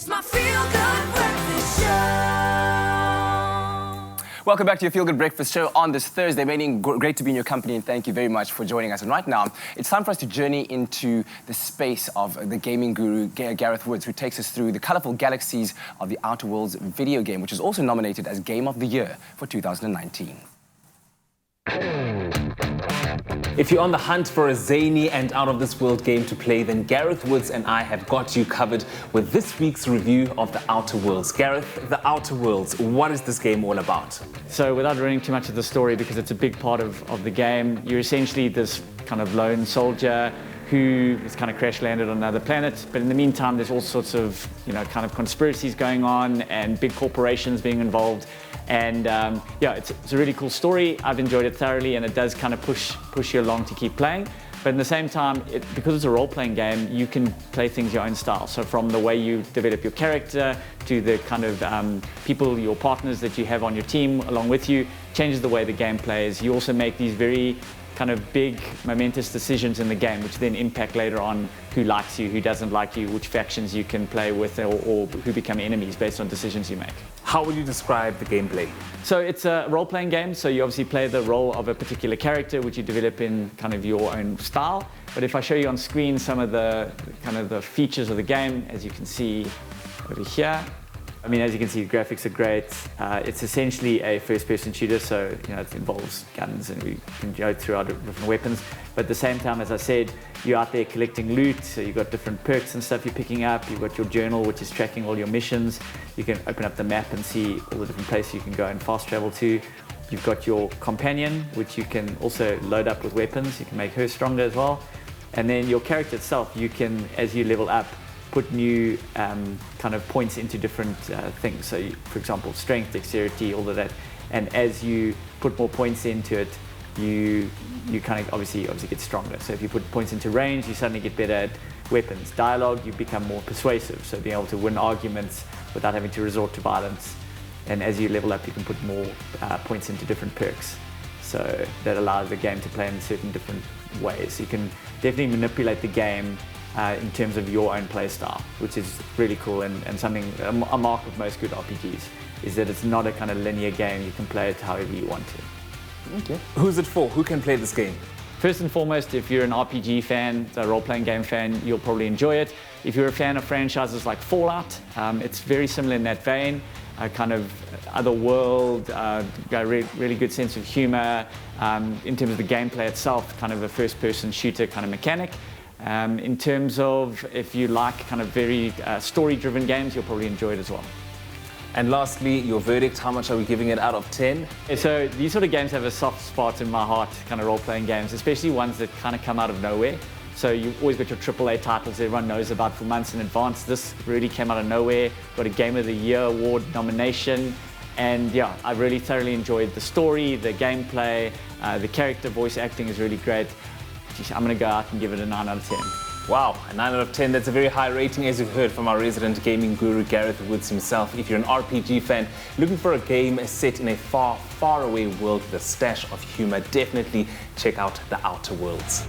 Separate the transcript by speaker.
Speaker 1: It's my feel-good breakfast show.
Speaker 2: Welcome back to your Feel Good Breakfast show on this Thursday. Meaning, great to be in your company, and thank you very much for joining us. And right now, it's time for us to journey into the space of the gaming guru, Gareth Woods, who takes us through the colorful galaxies of the Outer Worlds video game, which is also nominated as Game of the Year for 2019.
Speaker 3: If you're on the hunt for a zany and out-of-this-world game to play, then Gareth Woods and I have got you covered with this week's review of The Outer Worlds. Gareth, The Outer Worlds, what is this game all about?
Speaker 4: So without ruining too much of the story, because it's a big part of the game, you're essentially this kind of lone soldier who is kind of crash-landed on another planet. But in the meantime, there's all sorts of, kind of conspiracies going on and big corporations being involved. And yeah, it's a really cool story. I've enjoyed it thoroughly, and it does kind of push you along to keep playing. But at the same time, because it's a role-playing game, you can play things your own style. So from the way you develop your character to the kind of people, your partners that you have on your team along with you, changes the way the game plays. You also make these very kind of big, momentous decisions in the game, which then impact later on who likes you, who doesn't like you, which factions you can play with, or who become enemies based on decisions you make.
Speaker 3: How would you describe the gameplay?
Speaker 4: So it's a role-playing game, so you obviously play the role of a particular character, which you develop in kind of your own style. But if I show you on screen some of the kind of the features of the game, as you can see over here, I mean, as you can see, the graphics are great. It's essentially a first-person shooter, so it involves guns, and we can go through our different weapons. But at the same time, as I said, you're out there collecting loot, so you've got different perks and stuff you're picking up. You've got your journal, which is tracking all your missions. You can open up the map and see all the different places you can go and fast travel to. You've got your companion, which you can also load up with weapons. You can make her stronger as well. And then your character itself, you can, as you level up, put new kind of points into different things. So, for example, strength, dexterity, all of that. And as you put more points into it, you kind of obviously get stronger. So if you put points into range, you suddenly get better at weapons. Dialogue, you become more persuasive. So being able to win arguments without having to resort to violence. And as you level up, you can put more points into different perks. So that allows the game to play in certain different ways. So you can definitely manipulate the game in terms of your own play style, which is really cool, and something, a mark of most good RPGs, is that it's not a kind of linear game. You can play it however you want to.
Speaker 3: Okay. Who's it for? Who can play this game?
Speaker 4: First and foremost, if you're an RPG fan, a role-playing game fan, you'll probably enjoy it. If you're a fan of franchises like Fallout, it's very similar in that vein. Kind of other world, really good sense of humor. In terms of the gameplay itself, kind of a first-person shooter kind of mechanic. In terms of if you like kind of very story-driven games, you'll probably enjoy it as well.
Speaker 3: And lastly, your verdict, how much are we giving it out of 10?
Speaker 4: So these sort of games have a soft spot in my heart, kind of role-playing games, especially ones that kind of come out of nowhere. So you've always got your AAA titles everyone knows about for months in advance. This really came out of nowhere, got a Game of the Year award nomination. And yeah, I really thoroughly enjoyed the story, the gameplay, the character voice acting is really great. I'm going to go out and give it a 9 out of 10.
Speaker 3: Wow, a 9 out of 10. That's a very high rating, as you've heard from our resident gaming guru, Gareth Woods himself. If you're an RPG fan looking for a game set in a far, far away world with a stash of humor, definitely check out The Outer Worlds.